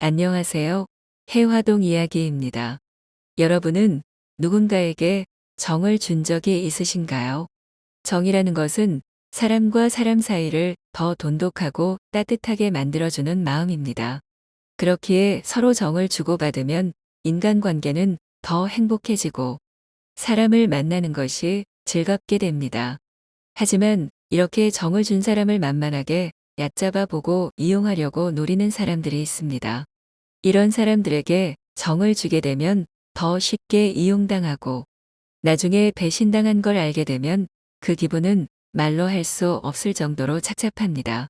안녕하세요. 해화동 이야기입니다. 여러분은 누군가에게 정을 준 적이 있으신가요? 정이라는 것은 사람과 사람 사이를 더 돈독하고 따뜻하게 만들어주는 마음입니다. 그렇기에 서로 정을 주고받으면 인간관계는 더 행복해지고 사람을 만나는 것이 즐겁게 됩니다. 하지만 이렇게 정을 준 사람을 만만하게 얕잡아 보고 이용하려고 노리는 사람들이 있습니다. 이런 사람들에게 정을 주게 되면 더 쉽게 이용당하고 나중에 배신당한 걸 알게 되면 그 기분은 말로 할 수 없을 정도로 착잡합니다.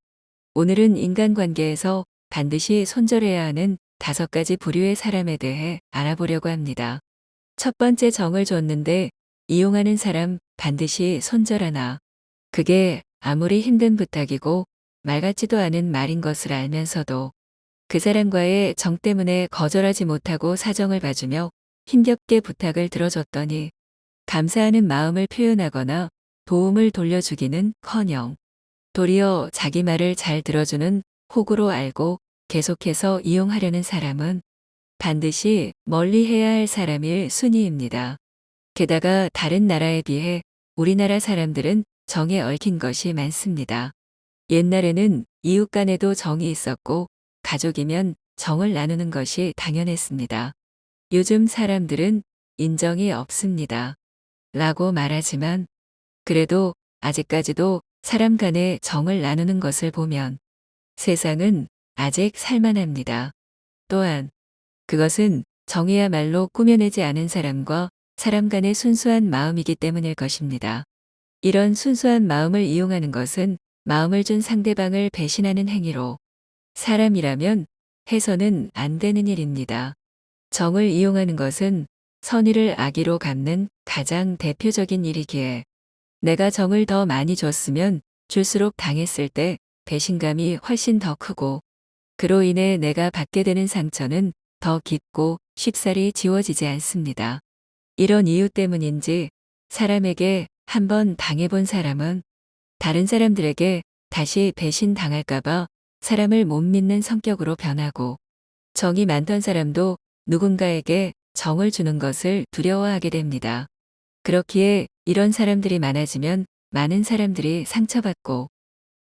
오늘은 인간관계에서 반드시 손절해야 하는 5가지 부류의 사람에 대해 알아보려고 합니다. 첫 번째, 정을 줬는데 이용하는 사람 반드시 손절하나. 그게 아무리 힘든 부탁이고 말 같지도 않은 말인 것을 알면서도 그 사람과의 정 때문에 거절하지 못하고 사정을 봐주며 힘겹게 부탁을 들어줬더니 감사하는 마음을 표현하거나 도움을 돌려주기는커녕 도리어 자기 말을 잘 들어주는 호구로 알고 계속해서 이용하려는 사람은 반드시 멀리해야 할 사람일 순위입니다. 게다가 다른 나라에 비해 우리나라 사람들은 정에 얽힌 것이 많습니다. 옛날에는 이웃 간에도 정이 있었고 가족이면 정을 나누는 것이 당연했습니다. 요즘 사람들은 인정이 없습니다. 라고 말하지만 그래도 아직까지도 사람 간에 정을 나누는 것을 보면 세상은 아직 살만합니다. 또한 그것은 정이야말로 꾸며내지 않은 사람과 사람 간의 순수한 마음이기 때문일 것입니다. 이런 순수한 마음을 이용하는 것은 마음을 준 상대방을 배신하는 행위로 사람이라면 해서는 안 되는 일입니다. 정을 이용하는 것은 선의를 악의로 갚는 가장 대표적인 일이기에 내가 정을 더 많이 줬으면 줄수록 당했을 때 배신감이 훨씬 더 크고 그로 인해 내가 받게 되는 상처는 더 깊고 쉽사리 지워지지 않습니다. 이런 이유 때문인지 사람에게 한번 당해본 사람은 다른 사람들에게 다시 배신당할까봐 사람을 못 믿는 성격으로 변하고 정이 많던 사람도 누군가에게 정을 주는 것을 두려워하게 됩니다. 그렇기에 이런 사람들이 많아지면 많은 사람들이 상처받고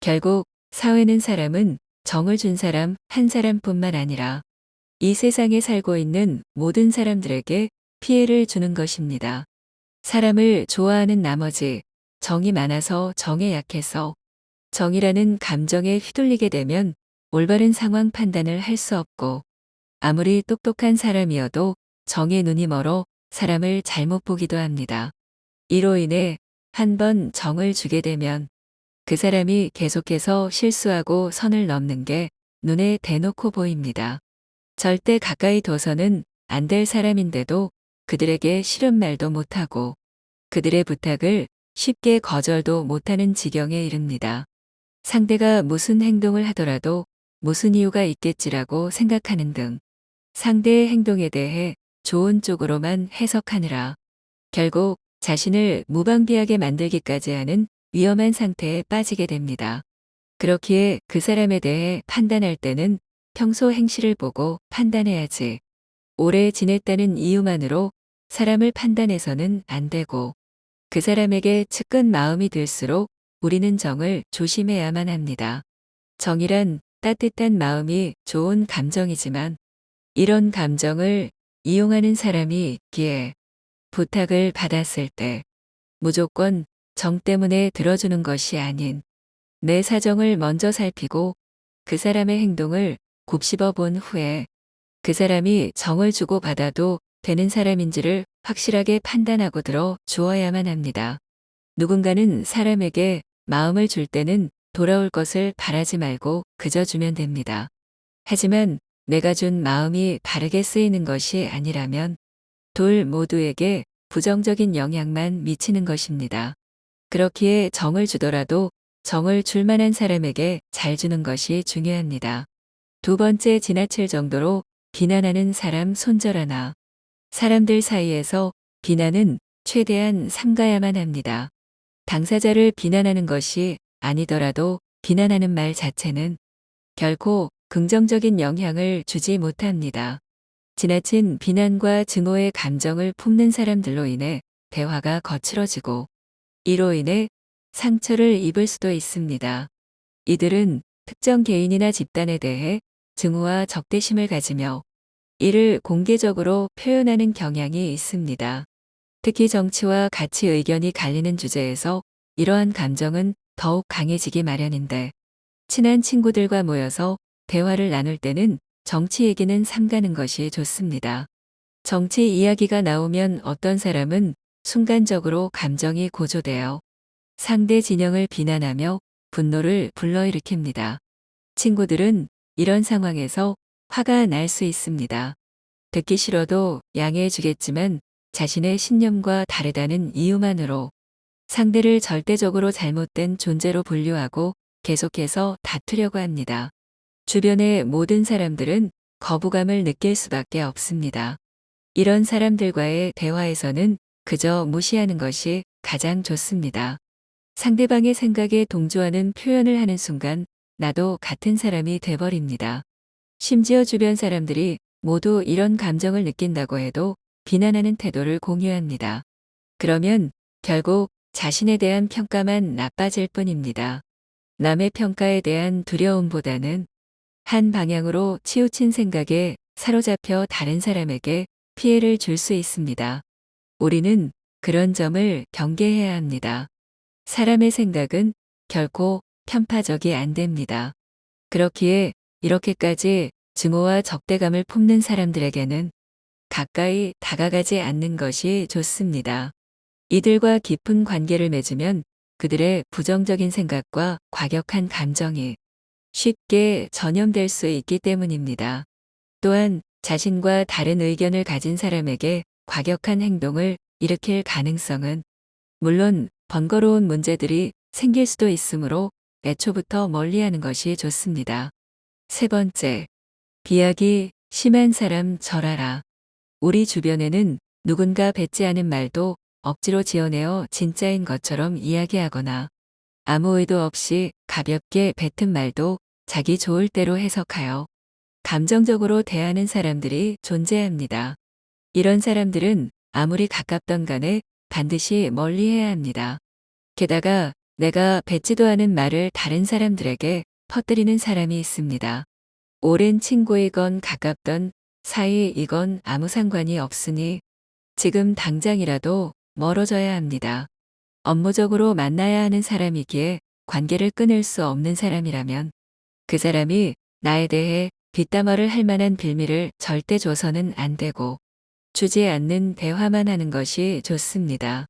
결국 사회는 사람은 정을 준 사람 한 사람뿐만 아니라 이 세상에 살고 있는 모든 사람들에게 피해를 주는 것입니다. 사람을 좋아하는 나머지 정이 많아서 정에 약해서 정이라는 감정에 휘둘리게 되면 올바른 상황 판단을 할 수 없고 아무리 똑똑한 사람이어도 정의 눈이 멀어 사람을 잘못 보기도 합니다. 이로 인해 한번 정을 주게 되면 그 사람이 계속해서 실수하고 선을 넘는 게 눈에 대놓고 보입니다. 절대 가까이 둬서는 안 될 사람인데도 그들에게 싫은 말도 못하고 그들의 부탁을 쉽게 거절도 못하는 지경에 이릅니다. 상대가 무슨 행동을 하더라도 무슨 이유가 있겠지라고 생각하는 등 상대의 행동에 대해 좋은 쪽으로만 해석하느라 결국 자신을 무방비하게 만들기까지 하는 위험한 상태에 빠지게 됩니다. 그렇기에 그 사람에 대해 판단할 때는 평소 행실을 보고 판단해야지 오래 지냈다는 이유만으로 사람을 판단해서는 안 되고 그 사람에게 측근 마음이 들수록 우리는 정을 조심해야만 합니다. 정이란 따뜻한 마음이 좋은 감정이지만 이런 감정을 이용하는 사람이 있기에 부탁을 받았을 때 무조건 정 때문에 들어주는 것이 아닌 내 사정을 먼저 살피고 그 사람의 행동을 곱씹어 본 후에 그 사람이 정을 주고 받아도 되는 사람인지를 확실하게 판단하고 들어 주어야만 합니다. 누군가는 사람에게 마음을 줄 때는 돌아올 것을 바라지 말고 그저 주면 됩니다. 하지만 내가 준 마음이 바르게 쓰이는 것이 아니라면 둘 모두에게 부정적인 영향만 미치는 것입니다. 그렇기에 정을 주더라도 정을 줄 만한 사람에게 잘 주는 것이 중요합니다. 두 번째, 지나칠 정도로 비난하는 사람 손절하나. 사람들 사이에서 비난은 최대한 삼가야만 합니다. 당사자를 비난하는 것이 아니더라도 비난하는 말 자체는 결코 긍정적인 영향을 주지 못합니다. 지나친 비난과 증오의 감정을 품는 사람들로 인해 대화가 거칠어지고 이로 인해 상처를 입을 수도 있습니다. 이들은 특정 개인이나 집단에 대해 증오와 적대심을 가지며 이를 공개적으로 표현하는 경향이 있습니다. 특히 정치와 가치 의견이 갈리는 주제에서 이러한 감정은 더욱 강해지기 마련인데 친한 친구들과 모여서 대화를 나눌 때는 정치 얘기는 삼가는 것이 좋습니다. 정치 이야기가 나오면 어떤 사람은 순간적으로 감정이 고조되어 상대 진영을 비난하며 분노를 불러일으킵니다. 친구들은 이런 상황에서 화가 날 수 있습니다. 듣기 싫어도 양해해 주겠지만 자신의 신념과 다르다는 이유만으로 상대를 절대적으로 잘못된 존재로 분류하고 계속해서 다투려고 합니다. 주변의 모든 사람들은 거부감을 느낄 수밖에 없습니다. 이런 사람들과의 대화에서는 그저 무시하는 것이 가장 좋습니다. 상대방의 생각에 동조하는 표현을 하는 순간 나도 같은 사람이 돼버립니다. 심지어 주변 사람들이 모두 이런 감정을 느낀다고 해도 비난하는 태도를 공유합니다. 그러면 결국 자신에 대한 평가만 나빠질 뿐입니다. 남의 평가에 대한 두려움보다는 한 방향으로 치우친 생각에 사로잡혀 다른 사람에게 피해를 줄 수 있습니다. 우리는 그런 점을 경계해야 합니다. 사람의 생각은 결코 편파적이 안 됩니다. 그렇기에 이렇게까지 증오와 적대감을 품는 사람들에게는 가까이 다가가지 않는 것이 좋습니다. 이들과 깊은 관계를 맺으면 그들의 부정적인 생각과 과격한 감정이 쉽게 전염될 수 있기 때문입니다. 또한 자신과 다른 의견을 가진 사람에게 과격한 행동을 일으킬 가능성은 물론 번거로운 문제들이 생길 수도 있으므로 애초부터 멀리하는 것이 좋습니다. 세 번째, 비약이 심한 사람 절하라. 우리 주변에는 누군가 뱉지 않은 말도 억지로 지어내어 진짜인 것처럼 이야기하거나 아무 의도 없이 가볍게 뱉은 말도 자기 좋을 대로 해석하여 감정적으로 대하는 사람들이 존재합니다. 이런 사람들은 아무리 가깝던 간에 반드시 멀리해야 합니다. 게다가 내가 뱉지도 않은 말을 다른 사람들에게 퍼뜨리는 사람이 있습니다. 오랜 친구이건 가깝던 사이이건 아무 상관이 없으니 지금 당장이라도 멀어져야 합니다. 업무적으로 만나야 하는 사람이기에 관계를 끊을 수 없는 사람이라면 그 사람이 나에 대해 뒷담화를 할 만한 빌미를 절대 줘서는 안 되고 주지 않는 대화만 하는 것이 좋습니다.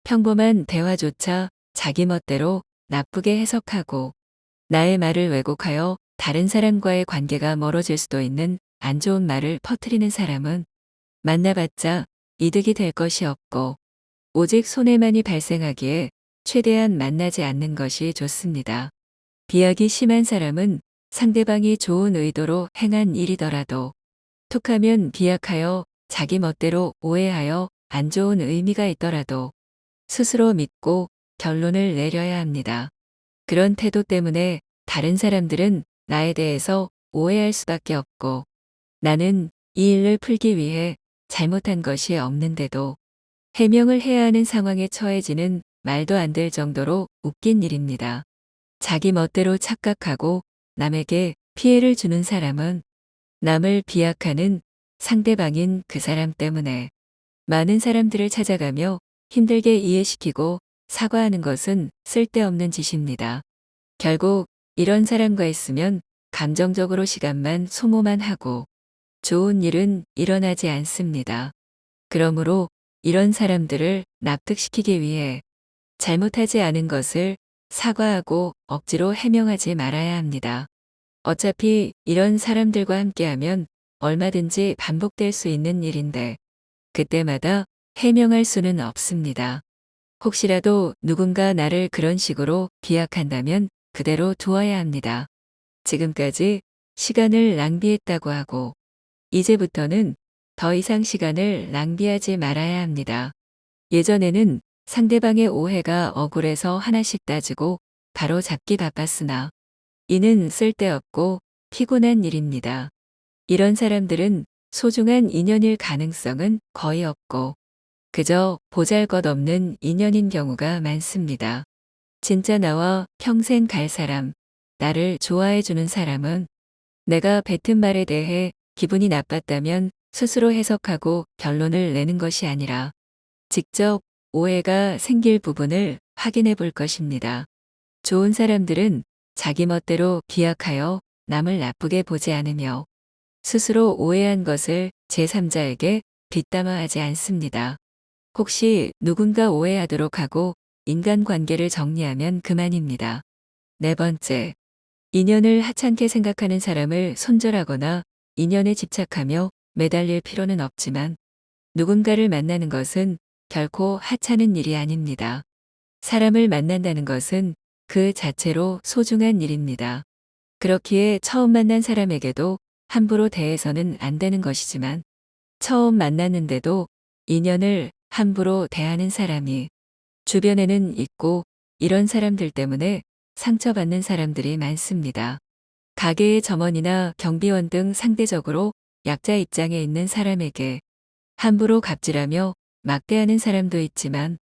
평범한 대화조차 자기 멋대로 나쁘게 해석하고 나의 말을 왜곡하여 다른 사람과의 관계가 멀어질 수도 있는 안 좋은 말을 퍼뜨리는 사람은 만나봤자 이득이 될 것이 없고 오직 손해만이 발생하기에 최대한 만나지 않는 것이 좋습니다. 비약이 심한 사람은 상대방이 좋은 의도로 행한 일이더라도 툭하면 비약하여 자기 멋대로 오해하여 안 좋은 의미가 있더라도 스스로 믿고 결론을 내려야 합니다. 그런 태도 때문에 다른 사람들은 나에 대해서 오해할 수밖에 없고 나는 이 일을 풀기 위해 잘못한 것이 없는데도 해명을 해야 하는 상황에 처해지는 말도 안 될 정도로 웃긴 일입니다. 자기 멋대로 착각하고 남에게 피해를 주는 사람은 남을 비약하는 상대방인 그 사람 때문에 많은 사람들을 찾아가며 힘들게 이해시키고 사과하는 것은 쓸데없는 짓입니다. 결국 이런 사람과 있으면 감정적으로 시간만 소모만 하고 좋은 일은 일어나지 않습니다. 그러므로 이런 사람들을 납득시키기 위해 잘못하지 않은 것을 사과하고 억지로 해명하지 말아야 합니다. 어차피 이런 사람들과 함께하면 얼마든지 반복될 수 있는 일인데 그때마다 해명할 수는 없습니다. 혹시라도 누군가 나를 그런 식으로 비약한다면 그대로 두어야 합니다. 지금까지 시간을 낭비했다고 하고 이제부터는 더 이상 시간을 낭비하지 말아야 합니다. 예전에는 상대방의 오해가 억울해서 하나씩 따지고 바로 잡기 바빴으나 이는 쓸데없고 피곤한 일입니다. 이런 사람들은 소중한 인연일 가능성은 거의 없고 그저 보잘것없는 인연인 경우가 많습니다. 진짜 나와 평생 갈 사람, 나를 좋아해주는 사람은 내가 뱉은 말에 대해 기분이 나빴다면 스스로 해석하고 결론을 내는 것이 아니라 직접 오해가 생길 부분을 확인해 볼 것입니다. 좋은 사람들은 자기 멋대로 기약하여 남을 나쁘게 보지 않으며 스스로 오해한 것을 제3자에게 뒷담화 하지 않습니다. 혹시 누군가 오해하도록 하고 인간관계를 정리하면 그만입니다. 네 번째, 인연을 하찮게 생각하는 사람을 손절하거나 인연에 집착하며 매달릴 필요는 없지만 누군가를 만나는 것은 결코 하찮은 일이 아닙니다. 사람을 만난다는 것은 그 자체로 소중한 일입니다. 그렇기에 처음 만난 사람에게도 함부로 대해서는 안 되는 것이지만 처음 만났는데도 인연을 함부로 대하는 사람이 주변에는 있고 이런 사람들 때문에 상처받는 사람들이 많습니다. 가게의 점원이나 경비원 등 상대적으로 약자 입장에 있는 사람에게 함부로 갑질하며 막대하는 사람도 있지만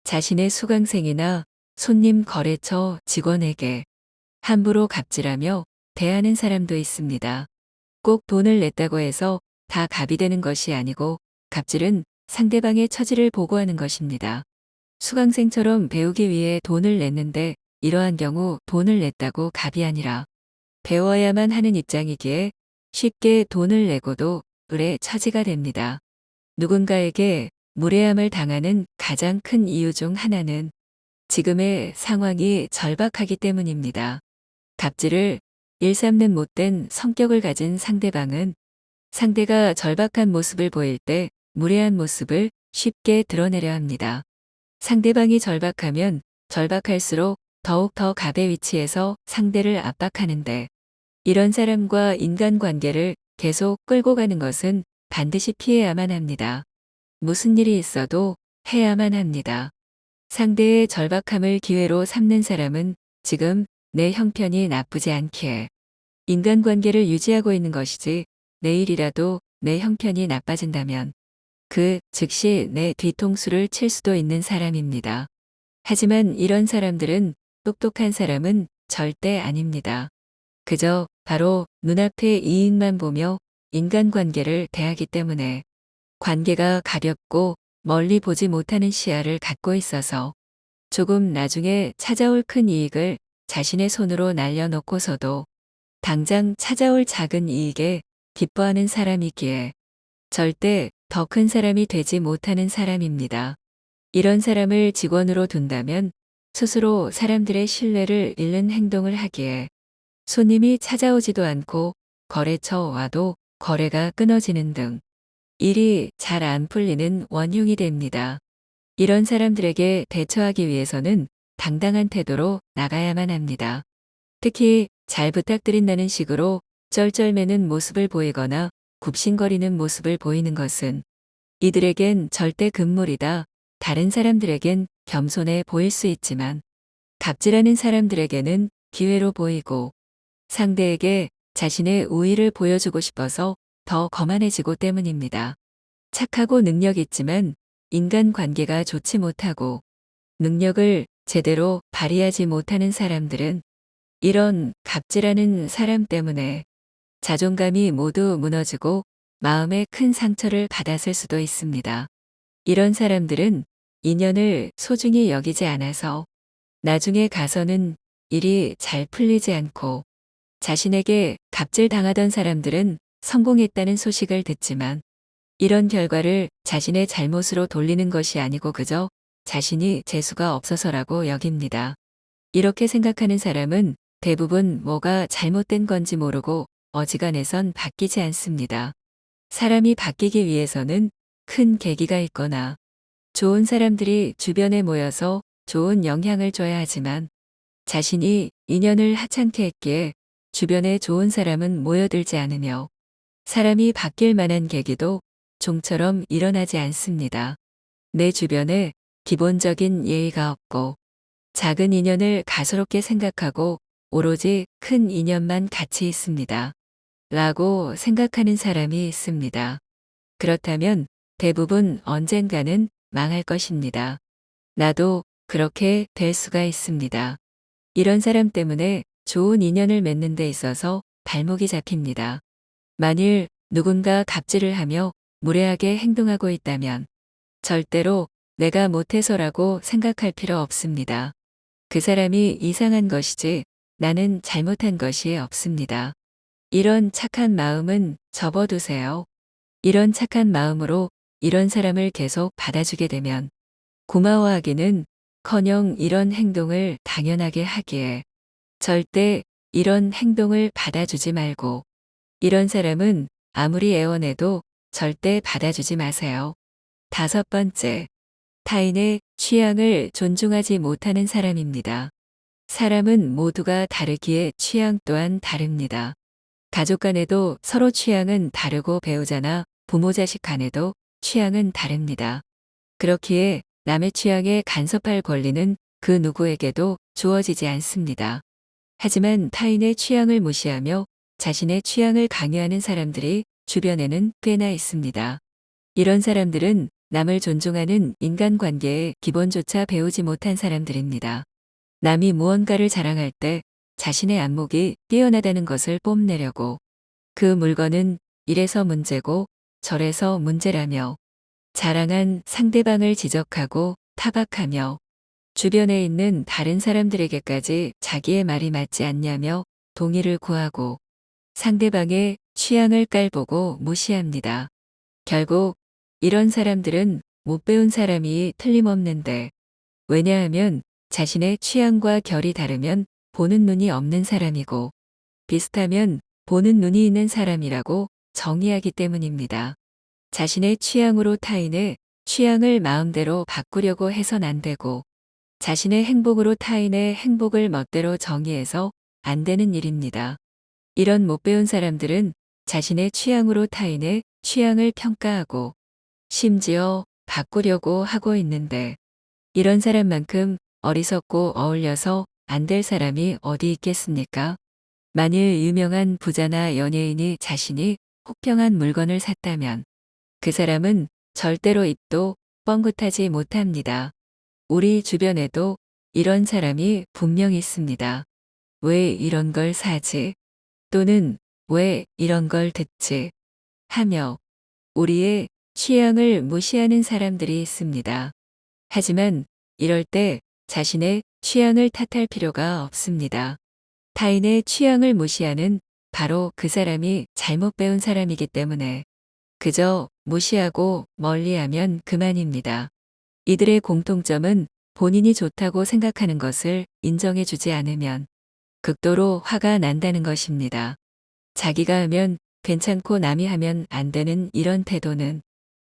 자신의 수강생이나 손님 거래처 직원에게 함부로 갑질하며 대하는 사람도 있습니다. 꼭 돈을 냈다고 해서 다 갑이 되는 것이 아니고 갑질은 상대방의 처지를 보고하는 것입니다. 수강생처럼 배우기 위해 돈을 냈는데 이러한 경우 돈을 냈다고 갑이 아니라 배워야만 하는 입장이기에 쉽게 돈을 내고도 을의 처지가 됩니다. 누군가에게 무례함을 당하는 가장 큰 이유 중 하나는 지금의 상황이 절박하기 때문입니다. 갑질을 일삼는 못된 성격을 가진 상대방은 상대가 절박한 모습을 보일 때 무례한 모습을 쉽게 드러내려 합니다. 상대방이 절박하면 절박할수록 더욱 더 갑의 위치에서 상대를 압박하는데 이런 사람과 인간관계를 계속 끌고 가는 것은 반드시 피해야만 합니다. 무슨 일이 있어도 해야만 합니다. 상대의 절박함을 기회로 삼는 사람은 지금 내 형편이 나쁘지 않기에 인간관계를 유지하고 있는 것이지 내일이라도 내 형편이 나빠진다면 그 즉시 내 뒤통수를 칠 수도 있는 사람입니다. 하지만 이런 사람들은 똑똑한 사람은 절대 아닙니다. 그저 바로 눈앞의 이익만 보며 인간관계를 대하기 때문에 관계가 가볍고 멀리 보지 못하는 시야를 갖고 있어서 조금 나중에 찾아올 큰 이익을 자신의 손으로 날려놓고서도 당장 찾아올 작은 이익에 기뻐하는 사람이기에 절대 더 큰 사람이 되지 못하는 사람입니다. 이런 사람을 직원으로 둔다면 스스로 사람들의 신뢰를 잃는 행동을 하기에 손님이 찾아오지도 않고 거래처 와도 거래가 끊어지는 등 일이 잘 안 풀리는 원흉이 됩니다. 이런 사람들에게 대처하기 위해서는 당당한 태도로 나가야만 합니다. 특히 잘 부탁드린다는 식으로 쩔쩔매는 모습을 보이거나 굽신거리는 모습을 보이는 것은 이들에겐 절대 금물이다. 다른 사람들에겐 겸손해 보일 수 있지만 갑질하는 사람들에게는 기회로 보이고 상대에게 자신의 우위를 보여주고 싶어서 더 거만해지고 때문입니다. 착하고 능력 있지만 인간관계가 좋지 못하고 능력을 제대로 발휘하지 못하는 사람들은 이런 갑질하는 사람 때문에 자존감이 모두 무너지고 마음에 큰 상처를 받았을 수도 있습니다. 이런 사람들은 인연을 소중히 여기지 않아서 나중에 가서는 일이 잘 풀리지 않고 자신에게 갑질당하던 사람들은 성공했다는 소식을 듣지만 이런 결과를 자신의 잘못으로 돌리는 것이 아니고 그저 자신이 재수가 없어서라고 여깁니다. 이렇게 생각하는 사람은 대부분 뭐가 잘못된 건지 모르고 어지간해선 바뀌지 않습니다. 사람이 바뀌기 위해서는 큰 계기가 있거나 좋은 사람들이 주변에 모여서 좋은 영향을 줘야 하지만 자신이 인연을 하찮게 했기에 주변에 좋은 사람은 모여들지 않으며 사람이 바뀔 만한 계기도 좀처럼 일어나지 않습니다. 내 주변에 기본적인 예의가 없고 작은 인연을 가소롭게 생각하고 오로지 큰 인연만 가치 있습니다. 라고 생각하는 사람이 있습니다. 그렇다면 대부분 언젠가는 망할 것입니다. 나도 그렇게 될 수가 있습니다. 이런 사람 때문에 좋은 인연을 맺는 데 있어서 발목이 잡힙니다. 만일 누군가 갑질을 하며 무례하게 행동하고 있다면 절대로 내가 못해서라고 생각할 필요 없습니다. 그 사람이 이상한 것이지 나는 잘못한 것이 없습니다. 이런 착한 마음은 접어두세요. 이런 착한 마음으로 이런 사람을 계속 받아주게 되면 고마워하기는 커녕 이런 행동을 당연하게 하기에 절대 이런 행동을 받아주지 말고 이런 사람은 아무리 애원해도 절대 받아주지 마세요. 5번째, 타인의 취향을 존중하지 못하는 사람입니다. 사람은 모두가 다르기에 취향 또한 다릅니다. 가족 간에도 서로 취향은 다르고 배우자나 부모 자식 간에도 취향은 다릅니다. 그렇기에 남의 취향에 간섭할 권리는 그 누구에게도 주어지지 않습니다. 하지만 타인의 취향을 무시하며 자신의 취향을 강요하는 사람들이 주변에는 꽤나 있습니다. 이런 사람들은 남을 존중하는 인간관계의 기본조차 배우지 못한 사람들입니다. 남이 무언가를 자랑할 때 자신의 안목이 뛰어나다는 것을 뽐내려고 그 물건은 이래서 문제고 저래서 문제라며 자랑한 상대방을 지적하고 타박하며 주변에 있는 다른 사람들에게까지 자기의 말이 맞지 않냐며 동의를 구하고 상대방의 취향을 깔보고 무시합니다. 결국 이런 사람들은 못 배운 사람이 틀림없는데 왜냐하면 자신의 취향과 결이 다르면 보는 눈이 없는 사람이고 비슷하면 보는 눈이 있는 사람이라고 정의하기 때문입니다. 자신의 취향으로 타인의 취향을 마음대로 바꾸려고 해선 안 되고 자신의 행복으로 타인의 행복을 멋대로 정의해서 안 되는 일입니다. 이런 못 배운 사람들은 자신의 취향으로 타인의 취향을 평가하고 심지어 바꾸려고 하고 있는데 이런 사람만큼 어리석고 어울려서 안 될 사람이 어디 있겠습니까? 만일 유명한 부자나 연예인이 자신이 혹평한 물건을 샀다면 그 사람은 절대로 입도 뻥긋하지 못합니다. 우리 주변에도 이런 사람이 분명 있습니다. 왜 이런 걸 사지? 또는 왜 이런 걸 듣지? 하며 우리의 취향을 무시하는 사람들이 있습니다. 하지만 이럴 때 자신의 취향을 탓할 필요가 없습니다. 타인의 취향을 무시하는 바로 그 사람이 잘못 배운 사람이기 때문에 그저 무시하고 멀리하면 그만입니다. 이들의 공통점은 본인이 좋다고 생각하는 것을 인정해주지 않으면 극도로 화가 난다는 것입니다. 자기가 하면 괜찮고 남이 하면 안 되는 이런 태도는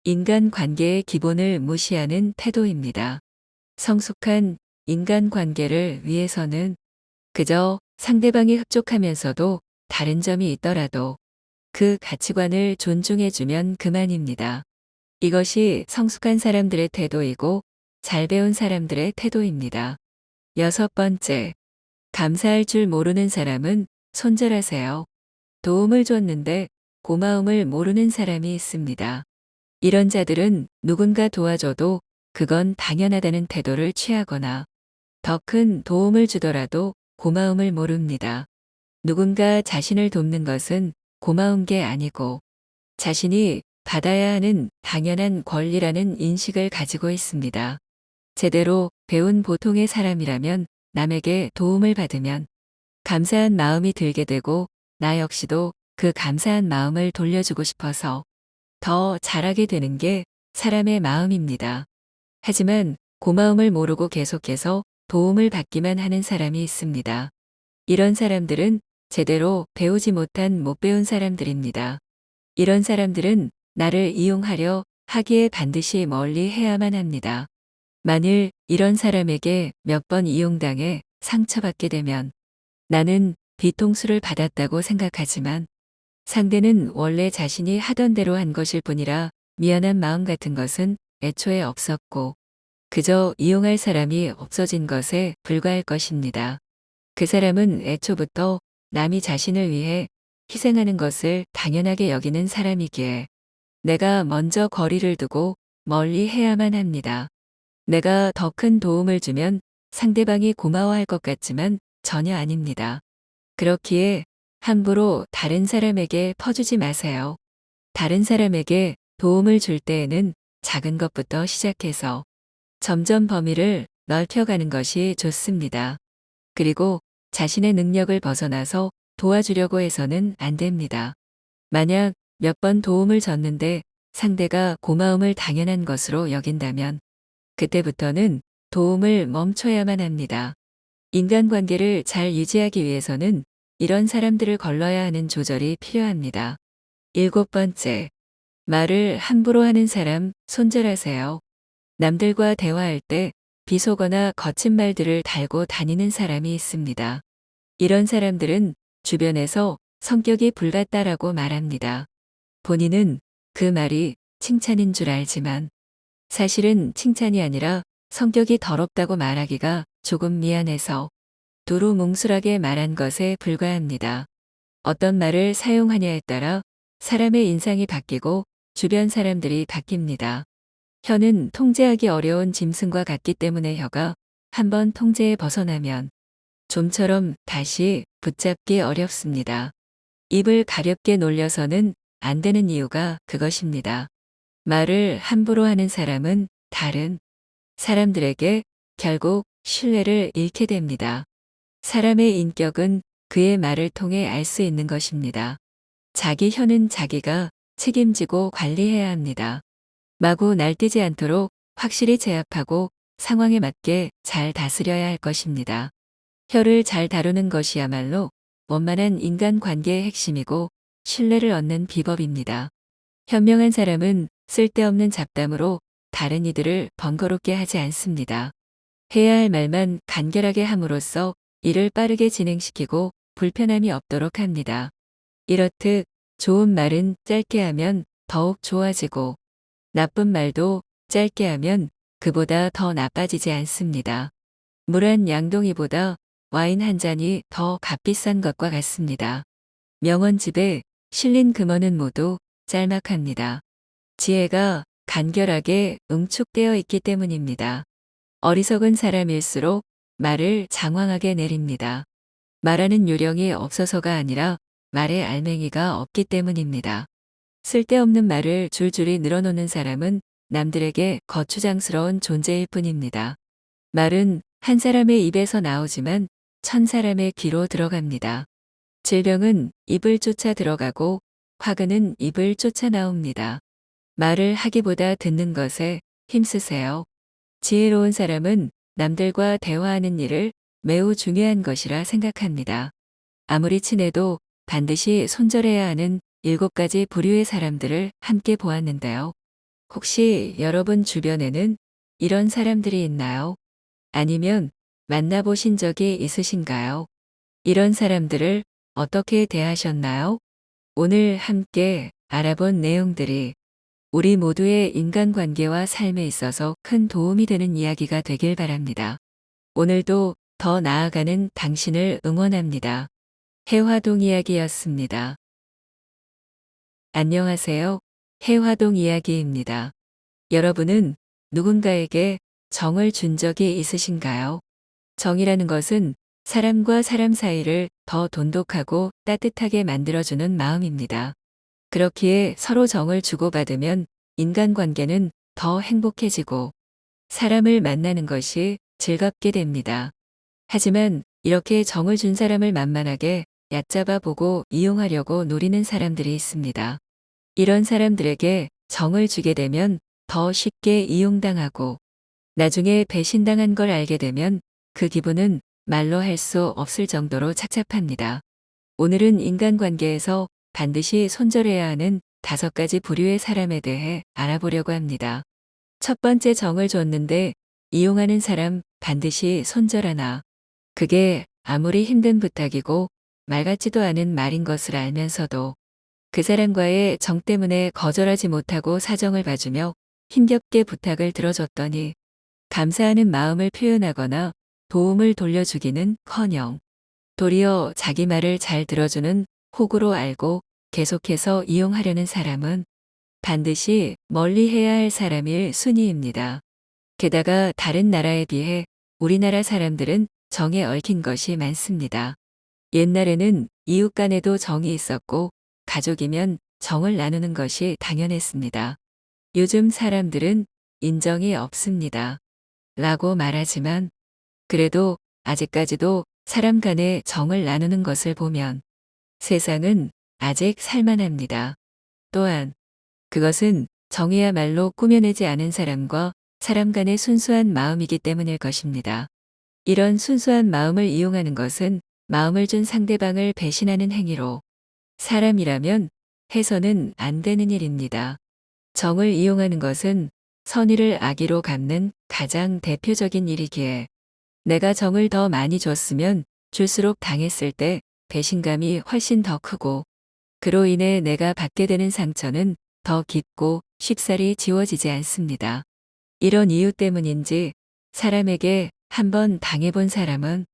인간관계의 기본을 무시하는 태도입니다. 성숙한 인간관계를 위해서는 그저 상대방이 흡족하면서도 다른 점이 있더라도 그 가치관을 존중해주면 그만입니다. 이것이 성숙한 사람들의 태도이고 잘 배운 사람들의 태도입니다. 6번째, 감사할 줄 모르는 사람은 손절하세요. 도움을 줬는데 고마움을 모르는 사람이 있습니다. 이런 자들은 누군가 도와줘도 그건 당연하다는 태도를 취하거나 더 큰 도움을 주더라도 고마움을 모릅니다. 누군가 자신을 돕는 것은 고마운 게 아니고 자신이 받아야 하는 당연한 권리라는 인식을 가지고 있습니다. 제대로 배운 보통의 사람이라면 남에게 도움을 받으면 감사한 마음이 들게 되고 나 역시도 그 감사한 마음을 돌려주고 싶어서 더 잘하게 되는 게 사람의 마음입니다. 하지만 고마움을 모르고 계속해서 도움을 받기만 하는 사람이 있습니다. 이런 사람들은 제대로 배우지 못한 못 배운 사람들입니다. 이런 사람들은 나를 이용하려 하기에 반드시 멀리 해야만 합니다. 만일 이런 사람에게 몇 번 이용당해 상처받게 되면 나는 뒤통수를 받았다고 생각하지만 상대는 원래 자신이 하던 대로 한 것일 뿐이라 미안한 마음 같은 것은 애초에 없었고 그저 이용할 사람이 없어진 것에 불과할 것입니다. 그 사람은 애초부터 남이 자신을 위해 희생하는 것을 당연하게 여기는 사람이기에 내가 먼저 거리를 두고 멀리 해야만 합니다. 내가 더 큰 도움을 주면 상대방이 고마워할 것 같지만 전혀 아닙니다. 그렇기에 함부로 다른 사람에게 퍼주지 마세요. 다른 사람에게 도움을 줄 때에는 작은 것부터 시작해서 점점 범위를 넓혀가는 것이 좋습니다. 그리고 자신의 능력을 벗어나서 도와주려고 해서는 안 됩니다. 만약 몇 번 도움을 줬는데 상대가 고마움을 당연한 것으로 여긴다면 그때부터는 도움을 멈춰야만 합니다. 인간관계를 잘 유지하기 위해서는 이런 사람들을 걸러야 하는 조절이 필요합니다. 7번째, 말을 함부로 하는 사람 손절하세요. 남들과 대화할 때 비속어나 거친 말들을 달고 다니는 사람이 있습니다. 이런 사람들은 주변에서 성격이 불같다라고 말합니다. 본인은 그 말이 칭찬인 줄 알지만 사실은 칭찬이 아니라 성격이 더럽다고 말하기가 조금 미안해서 두루뭉술하게 말한 것에 불과합니다. 어떤 말을 사용하냐에 따라 사람의 인상이 바뀌고 주변 사람들이 바뀝니다. 혀는 통제하기 어려운 짐승과 같기 때문에 혀가 한번 통제에 벗어나면 좀처럼 다시 붙잡기 어렵습니다. 입을 가볍게 놀려서는 안 되는 이유가 그것입니다. 말을 함부로 하는 사람은 다른 사람들에게 결국 신뢰를 잃게 됩니다. 사람의 인격은 그의 말을 통해 알 수 있는 것입니다. 자기 혀는 자기가 책임지고 관리해야 합니다. 마구 날뛰지 않도록 확실히 제압하고 상황에 맞게 잘 다스려야 할 것입니다. 혀를 잘 다루는 것이야말로 원만한 인간관계의 핵심이고 신뢰를 얻는 비법입니다. 현명한 사람은 쓸데없는 잡담으로 다른 이들을 번거롭게 하지 않습니다. 해야 할 말만 간결하게 함으로써 일을 빠르게 진행시키고 불편함이 없도록 합니다. 이렇듯 좋은 말은 짧게 하면 더욱 좋아지고 나쁜 말도 짧게 하면 그보다 더 나빠지지 않습니다. 물 한 양동이보다 와인 한 잔이 더 값비싼 것과 같습니다. 명언집에 실린 금어는 모두 짤막합니다. 지혜가 간결하게 응축되어 있기 때문입니다. 어리석은 사람일수록 말을 장황하게 내립니다. 말하는 요령이 없어서가 아니라 말에 알맹이가 없기 때문입니다. 쓸데없는 말을 줄줄이 늘어놓는 사람은 남들에게 거추장스러운 존재일 뿐입니다. 말은 한 사람의 입에서 나오지만 1000사람의 귀로 들어갑니다. 질병은 입을 쫓아 들어가고 화근은 입을 쫓아 나옵니다. 말을 하기보다 듣는 것에 힘쓰세요. 지혜로운 사람은 남들과 대화하는 일을 매우 중요한 것이라 생각합니다. 아무리 친해도 반드시 손절해야 하는 7가지 부류의 사람들을 함께 보았는데요. 혹시 여러분 주변에는 이런 사람들이 있나요? 아니면 만나보신 적이 있으신가요? 이런 사람들을 어떻게 대하셨나요? 오늘 함께 알아본 내용들이 우리 모두의 인간관계와 삶에 있어서 큰 도움이 되는 이야기가 되길 바랍니다. 오늘도 더 나아가는 당신을 응원합니다. 해화동 이야기였습니다. 안녕하세요. 해화동 이야기입니다. 여러분은 누군가에게 정을 준 적이 있으신가요? 정이라는 것은 사람과 사람 사이를 더 돈독하고 따뜻하게 만들어주는 마음입니다. 그렇기에 서로 정을 주고받으면 인간관계는 더 행복해지고 사람을 만나는 것이 즐겁게 됩니다. 하지만 이렇게 정을 준 사람을 만만하게 얕잡아 보고 이용하려고 노리는 사람들이 있습니다. 이런 사람들에게 정을 주게 되면 더 쉽게 이용당하고 나중에 배신당한 걸 알게 되면 그 기분은 말로 할 수 없을 정도로 착잡합니다. 오늘은 인간관계에서 반드시 손절해야 하는 5가지 부류의 사람에 대해 알아보려고 합니다. 첫 번째, 정을 줬는데 이용하는 사람 반드시 손절하나. 그게 아무리 힘든 부탁이고 말 같지도 않은 말인 것을 알면서도 그 사람과의 정 때문에 거절하지 못하고 사정을 봐주며 힘겹게 부탁을 들어줬더니 감사하는 마음을 표현하거나 도움을 돌려주기는커녕 도리어 자기 말을 잘 들어주는 호구로 알고 계속해서 이용하려는 사람은 반드시 멀리해야 할 사람일 순위입니다. 게다가 다른 나라에 비해 우리나라 사람들은 정에 얽힌 것이 많습니다. 옛날에는 이웃 간에도 정이 있었고 가족이면 정을 나누는 것이 당연했습니다. 요즘 사람들은 인정이 없습니다. 라고 말하지만 그래도 아직까지도 사람 간에 정을 나누는 것을 보면 세상은 아직 살만합니다. 또한 그것은 정이야말로 꾸며내지 않은 사람과 사람 간의 순수한 마음이기 때문일 것입니다. 이런 순수한 마음을 이용하는 것은 마음을 준 상대방을 배신하는 행위로 사람이라면 해서는 안 되는 일입니다. 정을 이용하는 것은 선의를 악의로 갚는 가장 대표적인 일이기에 내가 정을 더 많이 줬으면 줄수록 당했을 때 배신감이 훨씬 더 크고 그로 인해 내가 받게 되는 상처는 더 깊고 쉽사리 지워지지 않습니다. 이런 이유 때문인지 사람에게 한번 당해본 사람은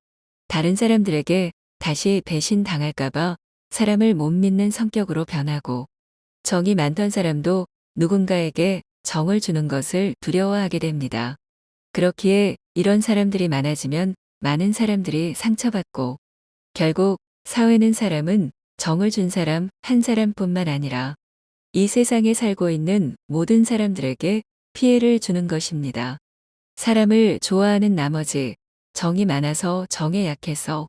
다른 사람들에게 다시 배신당할까봐 사람을 못 믿는 성격으로 변하고 정이 많던 사람도 누군가에게 정을 주는 것을 두려워하게 됩니다. 그렇기에 이런 사람들이 많아지면 많은 사람들이 상처받고 결국 사회는 사람은 정을 준 사람 한 사람뿐만 아니라 이 세상에 살고 있는 모든 사람들에게 피해를 주는 것입니다. 사람을 좋아하는 나머지 정이 많아서 정에 약해서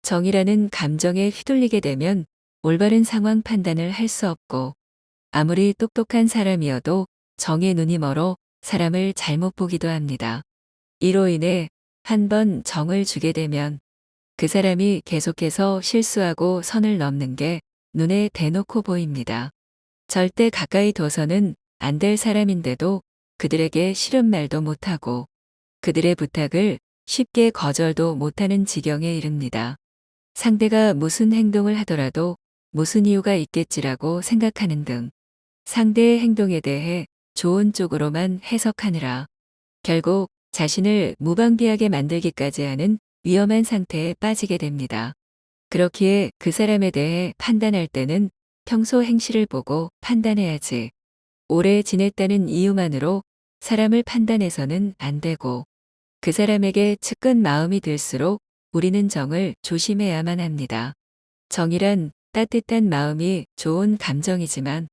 정이라는 감정에 휘둘리게 되면 올바른 상황 판단을 할 수 없고 아무리 똑똑한 사람이어도 정의 눈이 멀어 사람을 잘못 보기도 합니다. 이로 인해 한 번 정을 주게 되면 그 사람이 계속해서 실수하고 선을 넘는 게 눈에 대놓고 보입니다. 절대 가까이 둬서는 안 될 사람인데도 그들에게 싫은 말도 못하고 그들의 부탁을 쉽게 거절도 못하는 지경에 이릅니다. 상대가 무슨 행동을 하더라도 무슨 이유가 있겠지라고 생각하는 등 상대의 행동에 대해 좋은 쪽으로만 해석하느라 결국 자신을 무방비하게 만들기까지 하는 위험한 상태에 빠지게 됩니다. 그렇기에 그 사람에 대해 판단할 때는 평소 행실을 보고 판단해야지 오래 지냈다는 이유만으로 사람을 판단해서는 안 되고 그 사람에게 측근 마음이 들수록 우리는 정을 조심해야만 합니다. 정이란 따뜻한 마음이 좋은 감정이지만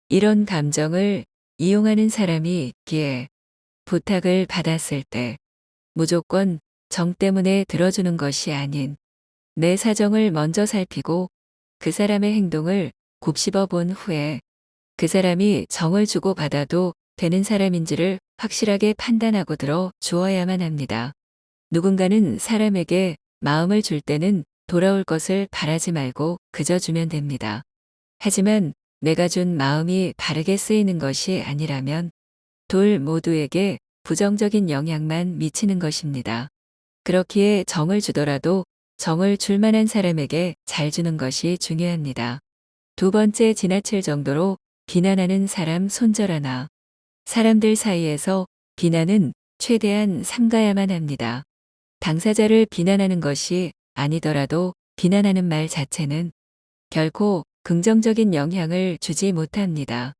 이런 감정을 이용하는 사람이 있기에 부탁을 받았을 때 무조건 정 때문에 들어주는 것이 아닌 내 사정을 먼저 살피고 그 사람의 행동을 곱씹어 본 후에 그 사람이 정을 주고 받아도 되는 사람인지를 확실하게 판단하고 들어 주어야만 합니다. 누군가는 사람에게 마음을 줄 때는 돌아올 것을 바라지 말고 그저 주면 됩니다. 하지만 내가 준 마음이 바르게 쓰이는 것이 아니라면 둘 모두에게 부정적인 영향만 미치는 것입니다. 그렇기에 정을 주더라도 정을 줄 만한 사람에게 잘 주는 것이 중요합니다. 두 번째, 지나칠 정도로 비난하는 사람 손절하나. 사람들 사이에서 비난은 최대한 삼가야만 합니다. 당사자를 비난하는 것이 아니더라도 비난하는 말 자체는 결코 긍정적인 영향을 주지 못합니다.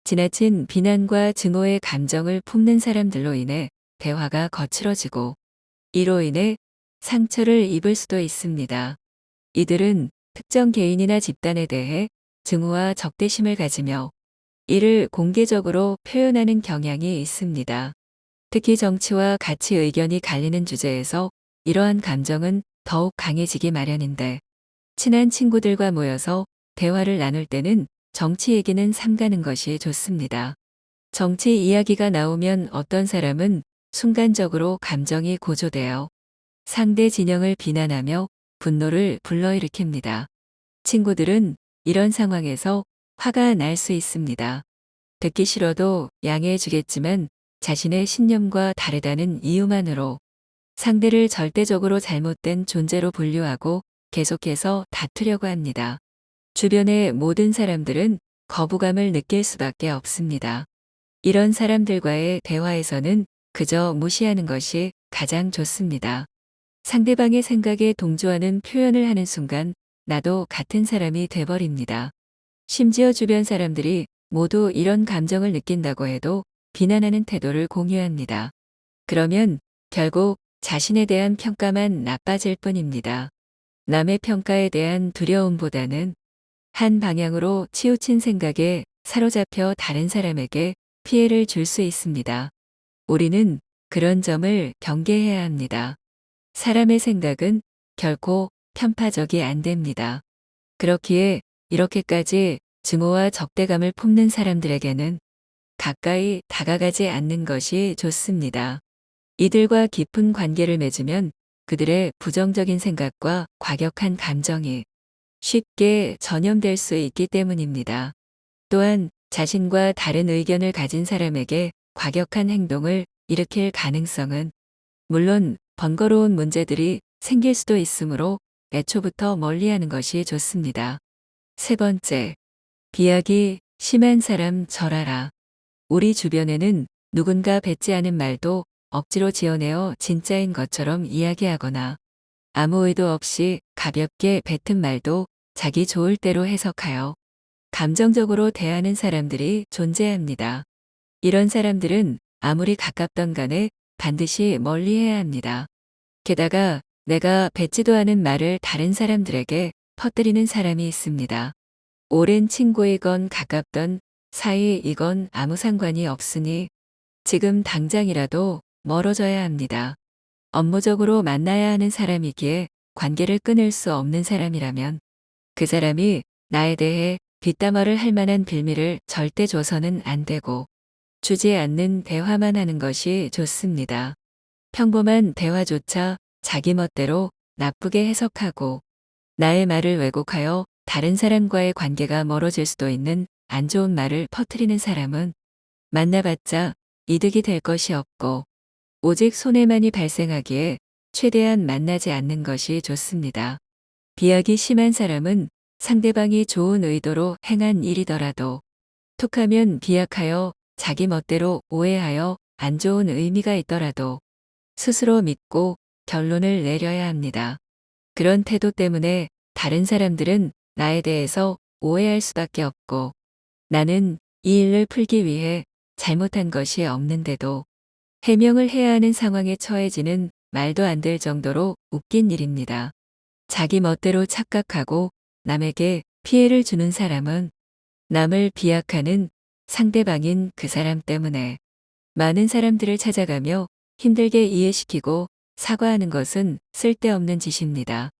지나친 비난과 증오의 감정을 품는 사람들로 인해 대화가 거칠어지고 이로 인해 상처를 입을 수도 있습니다. 이들은 특정 개인이나 집단에 대해 증오와 적대심을 가지며 이를 공개적으로 표현하는 경향이 있습니다. 특히 정치와 가치 의견이 갈리는 주제에서 이러한 감정은 더욱 강해지기 마련인데 친한 친구들과 모여서 대화를 나눌 때는 정치 얘기는 삼가는 것이 좋습니다. 정치 이야기가 나오면 어떤 사람은 순간적으로 감정이 고조되어 상대 진영을 비난하며 분노를 불러일으킵니다. 친구들은 이런 상황에서 화가 날 수 있습니다. 듣기 싫어도 양해해 주겠지만 자신의 신념과 다르다는 이유만으로 상대를 절대적으로 잘못된 존재로 분류하고 계속해서 다투려고 합니다. 주변의 모든 사람들은 거부감을 느낄 수밖에 없습니다. 이런 사람들과의 대화에서는 그저 무시하는 것이 가장 좋습니다. 상대방의 생각에 동조하는 표현을 하는 순간 나도 같은 사람이 돼버립니다. 심지어 주변 사람들이 모두 이런 감정을 느낀다고 해도 비난하는 태도를 공유합니다. 그러면 결국 자신에 대한 평가만 나빠질 뿐입니다. 남의 평가에 대한 두려움보다는 한 방향으로 치우친 생각에 사로잡혀 다른 사람에게 피해를 줄 수 있습니다. 우리는 그런 점을 경계해야 합니다. 사람의 생각은 결코 편파적이 안 됩니다. 그렇기에 이렇게까지 증오와 적대감을 품는 사람들에게는 가까이 다가가지 않는 것이 좋습니다. 이들과 깊은 관계를 맺으면 그들의 부정적인 생각과 과격한 감정이 쉽게 전염될 수 있기 때문입니다. 또한 자신과 다른 의견을 가진 사람에게 과격한 행동을 일으킬 가능성은 물론 번거로운 문제들이 생길 수도 있으므로 애초부터 멀리하는 것이 좋습니다. 세 번째, 비약이 심한 사람 절하라. 우리 주변에는 누군가 뱉지 않은 말도 억지로 지어내어 진짜인 것처럼 이야기하거나 아무 의도 없이 가볍게 뱉은 말도 자기 좋을 대로 해석하여 감정적으로 대하는 사람들이 존재합니다. 이런 사람들은 아무리 가깝던 간에 반드시 멀리해야 합니다. 게다가 내가 뱉지도 않은 말을 다른 사람들에게 퍼뜨리는 사람이 있습니다. 오랜 친구이건 가깝던 사이이건 아무 상관이 없으니 지금 당장이라도 멀어져야 합니다. 업무적으로 만나야 하는 사람이기에 관계를 끊을 수 없는 사람이라면 그 사람이 나에 대해 뒷담화를 할 만한 빌미를 절대 줘서는 안 되고 주지 않는 대화만 하는 것이 좋습니다. 평범한 대화조차 자기 멋대로 나쁘게 해석하고 나의 말을 왜곡하여 다른 사람과의 관계가 멀어질 수도 있는 안 좋은 말을 퍼뜨리는 사람은 만나봤자 이득이 될 것이 없고 오직 손해만이 발생하기에 최대한 만나지 않는 것이 좋습니다. 비약이 심한 사람은 상대방이 좋은 의도로 행한 일이더라도 툭하면 비약하여 자기 멋대로 오해하여 안 좋은 의미가 있더라도 스스로 믿고 결론을 내려야 합니다. 그런 태도 때문에 다른 사람들은 나에 대해서 오해할 수밖에 없고 나는 이 일을 풀기 위해 잘못한 것이 없는데도 해명을 해야 하는 상황에 처해지는 말도 안 될 정도로 웃긴 일입니다. 자기 멋대로 착각하고 남에게 피해를 주는 사람은 남을 비약하는 상대방인 그 사람 때문에 많은 사람들을 찾아가며 힘들게 이해시키고 사과하는 것은 쓸데없는 짓입니다.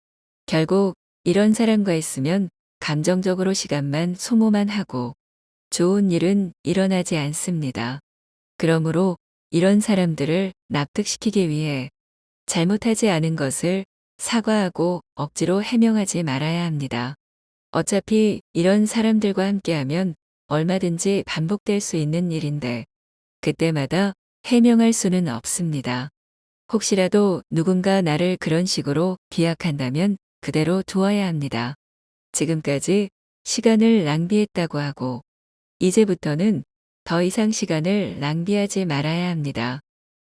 결국 이런 사람과 있으면 감정적으로 시간만 소모만 하고 좋은 일은 일어나지 않습니다. 그러므로 이런 사람들을 납득시키기 위해 잘못하지 않은 것을 사과하고 억지로 해명하지 말아야 합니다. 어차피 이런 사람들과 함께하면 얼마든지 반복될 수 있는 일인데 그때마다 해명할 수는 없습니다. 혹시라도 누군가 나를 그런 식으로 비약한다면 그대로 두어야 합니다. 지금까지 시간을 낭비했다고 하고 이제부터는 더 이상 시간을 낭비하지 말아야 합니다.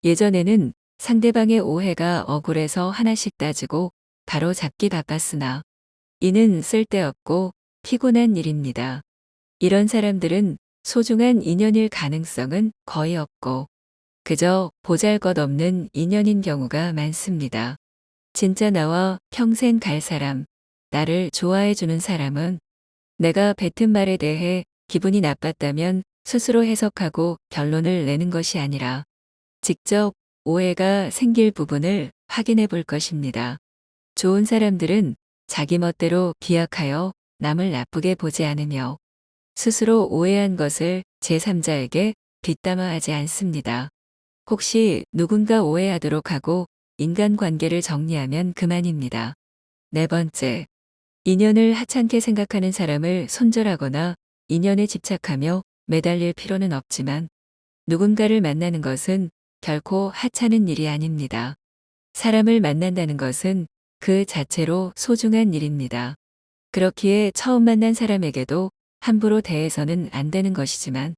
예전에는 상대방의 오해가 억울해서 하나씩 따지고 바로 잡기 바빴으나 이는 쓸데없고 피곤한 일입니다. 이런 사람들은 소중한 인연일 가능성은 거의 없고 그저 보잘것없는 인연인 경우가 많습니다. 진짜 나와 평생 갈 사람, 나를 좋아해주는 사람은 내가 뱉은 말에 대해 기분이 나빴다면 스스로 해석하고 결론을 내는 것이 아니라 직접 오해가 생길 부분을 확인해 볼 것입니다. 좋은 사람들은 자기 멋대로 비약하여 남을 나쁘게 보지 않으며 스스로 오해한 것을 제3자에게 뒷담화하지 않습니다. 혹시 누군가 오해하도록 하고 인간관계를 정리하면 그만입니다. 네 번째, 인연을 하찮게 생각하는 사람을 손절하거나 인연에 집착하며 매달릴 필요는 없지만 누군가를 만나는 것은 결코 하찮은 일이 아닙니다. 사람을 만난다는 것은 그 자체로 소중한 일입니다. 그렇기에 처음 만난 사람에게도 함부로 대해서는 안 되는 것이지만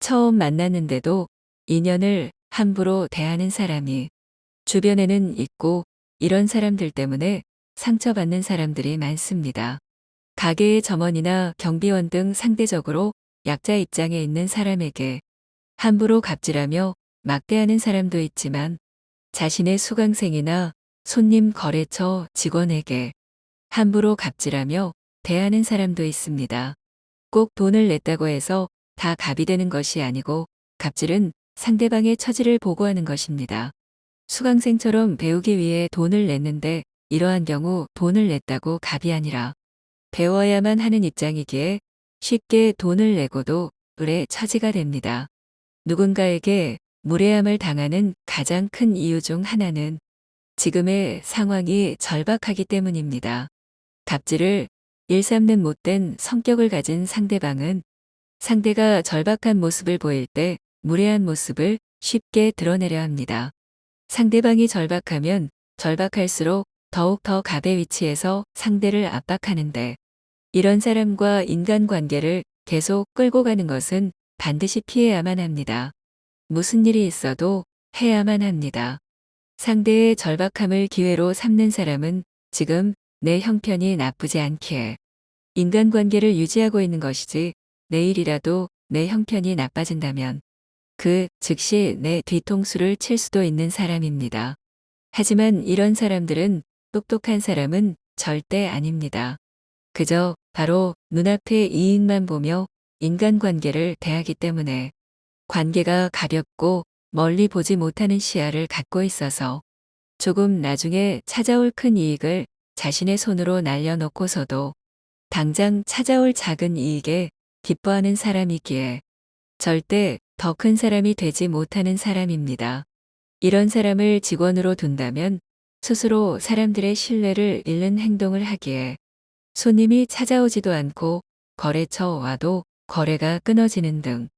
처음 만났는데도 인연을 함부로 대하는 사람이 주변에는 있고 이런 사람들 때문에 상처받는 사람들이 많습니다. 가게의 점원이나 경비원 등 상대적으로 약자 입장에 있는 사람에게 함부로 갑질하며 막대하는 사람도 있지만 자신의 수강생이나 손님 거래처 직원에게 함부로 갑질하며 대하는 사람도 있습니다. 꼭 돈을 냈다고 해서 다 갑이 되는 것이 아니고 갑질은 상대방의 처지를 보고하는 것입니다. 수강생처럼 배우기 위해 돈을 냈는데 이러한 경우 돈을 냈다고 갑이 아니라 배워야만 하는 입장이기에 쉽게 돈을 내고도 을의 처지가 됩니다. 누군가에게 무례함을 당하는 가장 큰 이유 중 하나는 지금의 상황이 절박하기 때문입니다. 갑질을 일삼는 못된 성격을 가진 상대방은 상대가 절박한 모습을 보일 때 무례한 모습을 쉽게 드러내려 합니다. 상대방이 절박하면 절박할수록 더욱 더 갑의 위치에서 상대를 압박하는데 이런 사람과 인간관계를 계속 끌고 가는 것은 반드시 피해야만 합니다. 무슨 일이 있어도 해야만 합니다. 상대의 절박함을 기회로 삼는 사람은 지금 내 형편이 나쁘지 않기에 인간관계를 유지하고 있는 것이지 내일이라도 내 형편이 나빠진다면 그 즉시 내 뒤통수를 칠 수도 있는 사람입니다. 하지만 이런 사람들은 똑똑한 사람은 절대 아닙니다. 그저 바로 눈앞의 이익만 보며 인간관계를 대하기 때문에 관계가 가볍고 멀리 보지 못하는 시야를 갖고 있어서 조금 나중에 찾아올 큰 이익을 자신의 손으로 날려놓고서도 당장 찾아올 작은 이익에 기뻐하는 사람이기에 절대 더 큰 사람이 되지 못하는 사람입니다. 이런 사람을 직원으로 둔다면 스스로 사람들의 신뢰를 잃는 행동을 하기에 손님이 찾아오지도 않고 거래처와도 거래가 끊어지는 등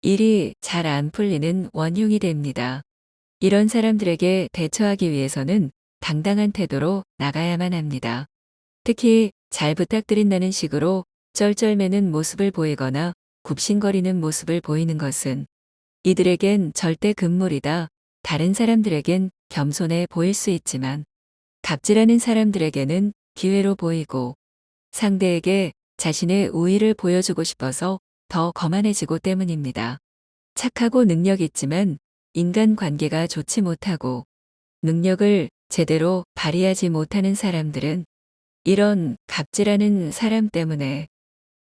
일이 잘 안 풀리는 원흉이 됩니다. 이런 사람들에게 대처하기 위해서는 당당한 태도로 나가야만 합니다. 특히 잘 부탁드린다는 식으로 쩔쩔매는 모습을 보이거나 굽신거리는 모습을 보이는 것은 이들에겐 절대 금물이다. 다른 사람들에겐 겸손해 보일 수 있지만 갑질하는 사람들에게는 기회로 보이고 상대에게 자신의 우위를 보여주고 싶어서 더 거만해지고 때문입니다. 착하고 능력 있지만 인간관계가 좋지 못하고 능력을 제대로 발휘하지 못하는 사람들은 이런 갑질하는 사람 때문에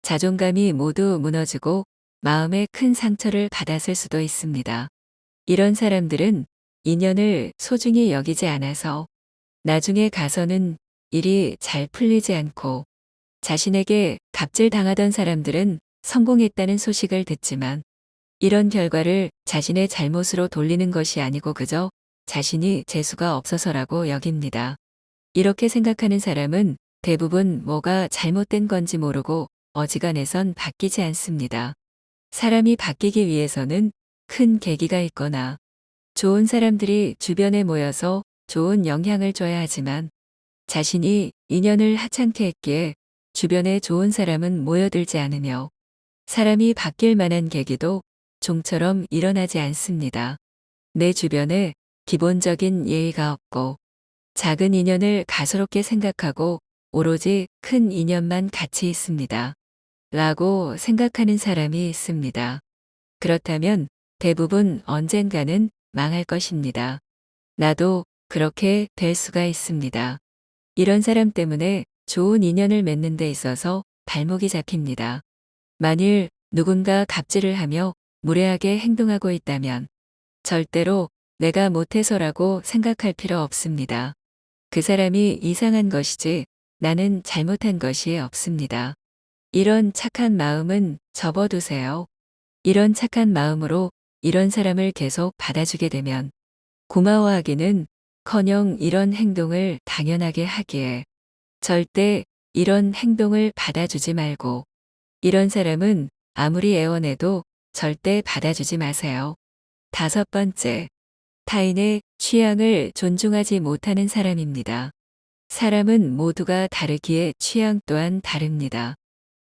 자존감이 모두 무너지고 마음에 큰 상처를 받았을 수도 있습니다. 이런 사람들은 인연을 소중히 여기지 않아서 나중에 가서는 일이 잘 풀리지 않고 자신에게 갑질당하던 사람들은 성공했다는 소식을 듣지만 이런 결과를 자신의 잘못으로 돌리는 것이 아니고 그저 자신이 재수가 없어서라고 여깁니다. 이렇게 생각하는 사람은 대부분 뭐가 잘못된 건지 모르고 어지간해선 바뀌지 않습니다. 사람이 바뀌기 위해서는 큰 계기가 있거나 좋은 사람들이 주변에 모여서 좋은 영향을 줘야 하지만 자신이 인연을 하찮게 했기에 주변에 좋은 사람은 모여들지 않으며 사람이 바뀔 만한 계기도 좀처럼 일어나지 않습니다. 내 주변에 기본적인 예의가 없고 작은 인연을 가소롭게 생각하고 오로지 큰 인연만 가치 있습니다. 라고 생각하는 사람이 있습니다. 그렇다면 대부분 언젠가는 망할 것입니다. 나도 그렇게 될 수가 있습니다. 이런 사람 때문에 좋은 인연을 맺는 데 있어서 발목이 잡힙니다. 만일 누군가 갑질을 하며 무례하게 행동하고 있다면 절대로 내가 못해서라고 생각할 필요 없습니다. 그 사람이 이상한 것이지 나는 잘못한 것이 없습니다. 이런 착한 마음은 접어두세요. 이런 착한 마음으로 이런 사람을 계속 받아주게 되면 고마워하기는 커녕 이런 행동을 당연하게 하기에 절대 이런 행동을 받아주지 말고 이런 사람은 아무리 애원해도 절대 받아주지 마세요. 5번째, 타인의 취향을 존중하지 못하는 사람입니다. 사람은 모두가 다르기에 취향 또한 다릅니다.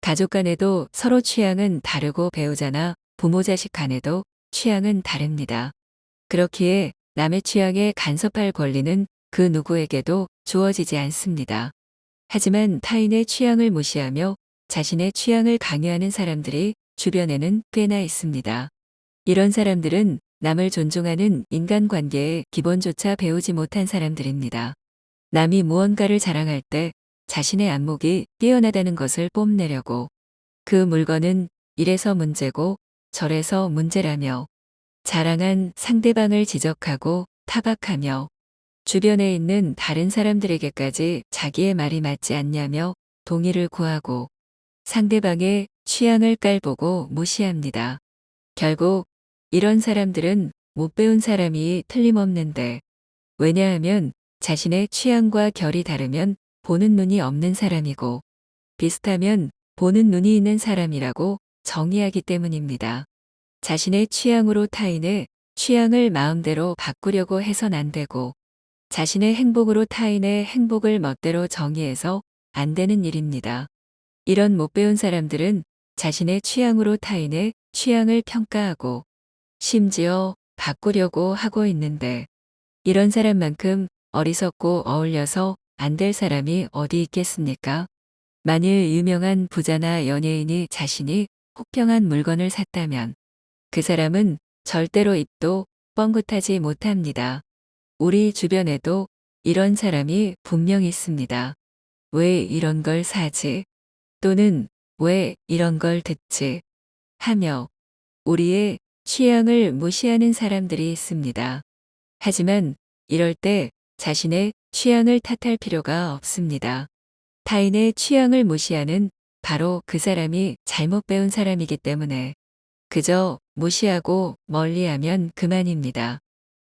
가족 간에도 서로 취향은 다르고 배우자나 부모 자식 간에도 취향은 다릅니다. 그렇기에 남의 취향에 간섭할 권리는 그 누구에게도 주어지지 않습니다. 하지만 타인의 취향을 무시하며 자신의 취향을 강요하는 사람들이 주변에는 꽤나 있습니다. 이런 사람들은 남을 존중하는 인간관계의 기본조차 배우지 못한 사람들입니다. 남이 무언가를 자랑할 때 자신의 안목이 뛰어나다는 것을 뽐내려고 그 물건은 이래서 문제고 저래서 문제라며 자랑한 상대방을 지적하고 타박하며 주변에 있는 다른 사람들에게까지 자기의 말이 맞지 않냐며 동의를 구하고 상대방의 취향을 깔보고 무시합니다. 결국 이런 사람들은 못 배운 사람이 틀림없는데, 왜냐하면 자신의 취향과 결이 다르면 보는 눈이 없는 사람이고 비슷하면 보는 눈이 있는 사람이라고 정의하기 때문입니다. 자신의 취향으로 타인의 취향을 마음대로 바꾸려고 해선 안 되고 자신의 행복으로 타인의 행복을 멋대로 정의해서 안 되는 일입니다. 이런 못 배운 사람들은 자신의 취향으로 타인의 취향을 평가하고 심지어 바꾸려고 하고 있는데, 이런 사람만큼 어리석고 어울려서 안 될 사람이 어디 있겠습니까? 만일 유명한 부자나 연예인이 자신이 혹평한 물건을 샀다면 그 사람은 절대로 입도 뻥긋하지 못합니다. 우리 주변에도 이런 사람이 분명 있습니다. 왜 이런 걸 사지? 또는 왜 이런 걸 듣지? 하며 우리의 취향을 무시하는 사람들이 있습니다. 하지만 이럴 때 자신의 취향을 탓할 필요가 없습니다. 타인의 취향을 무시하는 바로 그 사람이 잘못 배운 사람이기 때문에 그저 무시하고 멀리하면 그만입니다.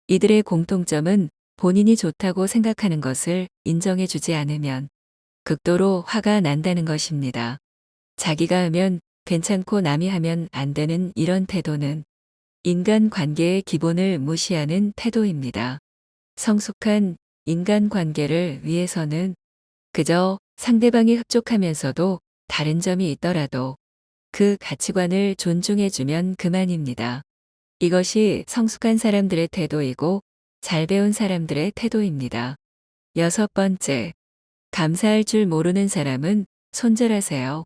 이들의 공통점은 본인이 좋다고 생각하는 것을 인정해주지 않으면 극도로 화가 난다는 것입니다. 자기가 하면 괜찮고 남이 하면 안 되는 이런 태도는 인간관계의 기본을 무시하는 태도입니다. 성숙한 인간관계를 위해서는 그저 상대방이 흡족하면서도 다른 점이 있더라도 그 가치관을 존중해주면 그만입니다. 이것이 성숙한 사람들의 태도이고 잘 배운 사람들의 태도입니다. 6번째, 감사할 줄 모르는 사람은 손절하세요.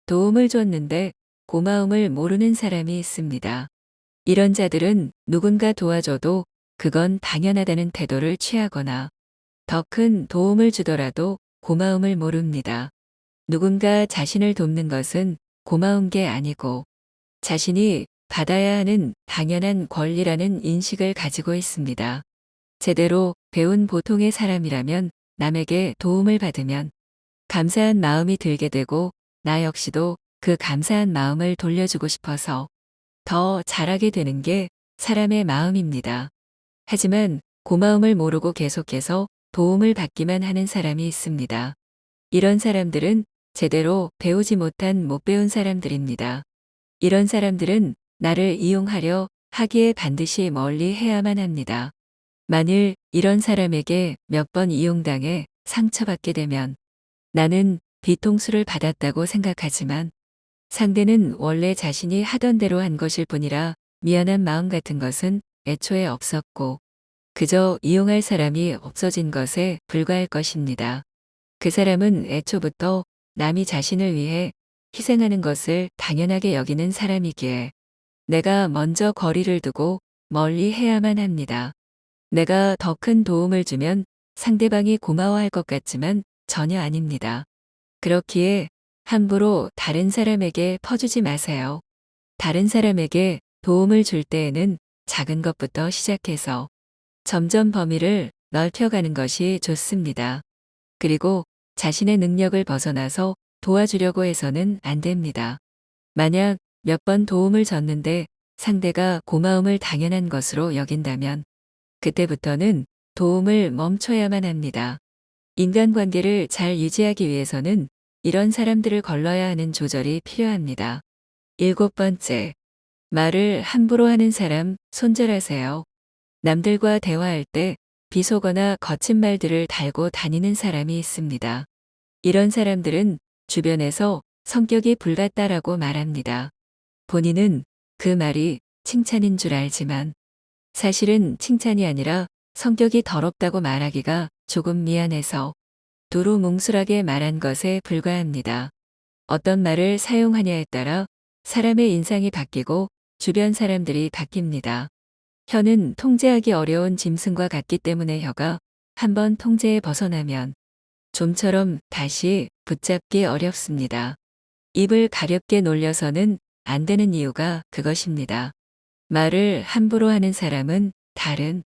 도움을 줬는데 고마움을 모르는 사람이 있습니다. 이런 자들은 누군가 도와줘도 그건 당연하다는 태도를 취하거나 더 큰 도움을 주더라도 고마움을 모릅니다. 누군가 자신을 돕는 것은 고마운 게 아니고 자신이 받아야 하는 당연한 권리라는 인식을 가지고 있습니다. 제대로 배운 보통의 사람이라면 남에게 도움을 받으면 감사한 마음이 들게 되고 나 역시도 그 감사한 마음을 돌려주고 싶어서 더 잘하게 되는 게 사람의 마음입니다. 하지만 고마움을 모르고 계속해서 도움을 받기만 하는 사람이 있습니다. 이런 사람들은 제대로 배우지 못한 못 배운 사람들입니다. 이런 사람들은 나를 이용하려 하기에 반드시 멀리 해야만 합니다. 만일 이런 사람에게 몇 번 이용당해 상처받게 되면 나는 뒤통수를 받았다고 생각하지만 상대는 원래 자신이 하던 대로 한 것일 뿐이라 미안한 마음 같은 것은 애초에 없었고 그저 이용할 사람이 없어진 것에 불과할 것입니다. 그 사람은 애초부터 남이 자신을 위해 희생하는 것을 당연하게 여기는 사람이기에 내가 먼저 거리를 두고 멀리 해야만 합니다. 내가 더 큰 도움을 주면 상대방이 고마워할 것 같지만 전혀 아닙니다. 그렇기에 함부로 다른 사람에게 퍼주지 마세요. 다른 사람에게 도움을 줄 때에는 작은 것부터 시작해서 점점 범위를 넓혀가는 것이 좋습니다. 그리고 자신의 능력을 벗어나서 도와주려고 해서는 안 됩니다. 만약 몇 번 도움을 줬는데 상대가 고마움을 당연한 것으로 여긴다면 그때부터는 도움을 멈춰야만 합니다. 인간관계를 잘 유지하기 위해서는 이런 사람들을 걸러야 하는 조절이 필요합니다. 7번째, 말을 함부로 하는 사람 손절하세요. 남들과 대화할 때 비속어나 거친 말들을 달고 다니는 사람이 있습니다. 이런 사람들은 주변에서 성격이 불같다라고 말합니다. 본인은 그 말이 칭찬인 줄 알지만 사실은 칭찬이 아니라 성격이 더럽다고 말하기가 조금 미안해서 두루뭉술하게 말한 것에 불과합니다. 어떤 말을 사용하냐에 따라 사람의 인상이 바뀌고 주변 사람들이 바뀝니다. 혀는 통제하기 어려운 짐승과 같기 때문에 혀가 한번 통제에 벗어나면 좀처럼 다시 붙잡기 어렵습니다. 입을 가렵게 놀려서는 안 되는 이유가 그것입니다. 말을 함부로 하는 사람은 다른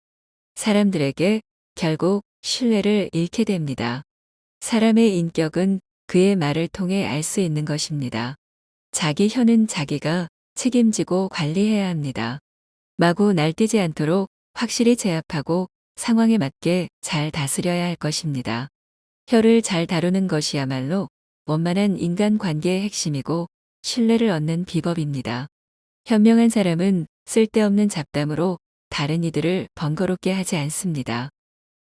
사람들에게 결국 신뢰를 잃게 됩니다. 사람의 인격은 그의 말을 통해 알 수 있는 것입니다. 자기 혀는 자기가 책임지고 관리해야 합니다. 마구 날뛰지 않도록 확실히 제압하고 상황에 맞게 잘 다스려야 할 것입니다. 혀를 잘 다루는 것이야말로 원만한 인간관계의 핵심이고 신뢰를 얻는 비법입니다. 현명한 사람은 쓸데없는 잡담으로 다른 이들을 번거롭게 하지 않습니다.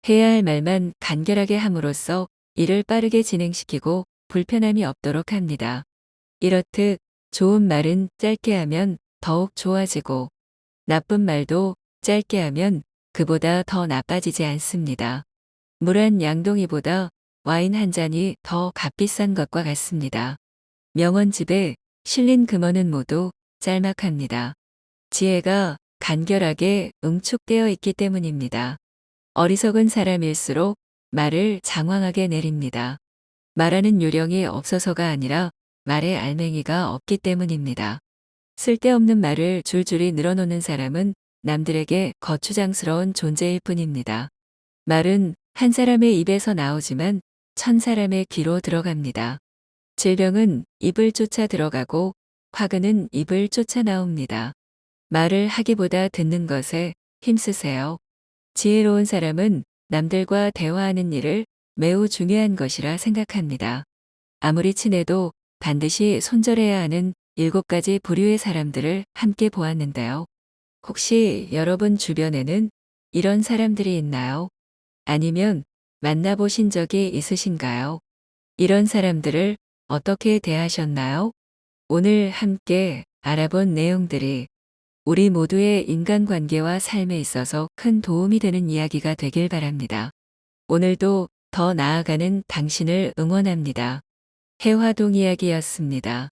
해야 할 말만 간결하게 함으로써 일을 빠르게 진행시키고 불편함이 없도록 합니다. 이렇듯 좋은 말은 짧게 하면 더욱 좋아지고 나쁜 말도 짧게 하면 그보다 더 나빠지지 않습니다. 물 한 양동이보다 와인 한 잔이 더 값비싼 것과 같습니다. 명언집에 실린 금어는 모두 짤막합니다. 지혜가 간결하게 응축되어 있기 때문입니다. 어리석은 사람일수록 말을 장황하게 내립니다. 말하는 요령이 없어서가 아니라 말에 알맹이가 없기 때문입니다. 쓸데없는 말을 줄줄이 늘어놓는 사람은 남들에게 거추장스러운 존재일 뿐입니다. 말은 한 사람의 입에서 나오지만 1000사람의 귀로 들어갑니다. 질병은 입을 쫓아 들어가고 화근은 입을 쫓아 나옵니다. 말을 하기보다 듣는 것에 힘쓰세요. 지혜로운 사람은 남들과 대화하는 일을 매우 중요한 것이라 생각합니다. 아무리 친해도 반드시 손절해야 하는 7가지 부류의 사람들을 함께 보았는데요. 혹시 여러분 주변에는 이런 사람들이 있나요? 아니면 만나보신 적이 있으신가요? 이런 사람들을 어떻게 대하셨나요? 오늘 함께 알아본 내용들이 우리 모두의 인간관계와 삶에 있어서 큰 도움이 되는 이야기가 되길 바랍니다. 오늘도 더 나아가는 당신을 응원합니다. 해화동 이야기였습니다.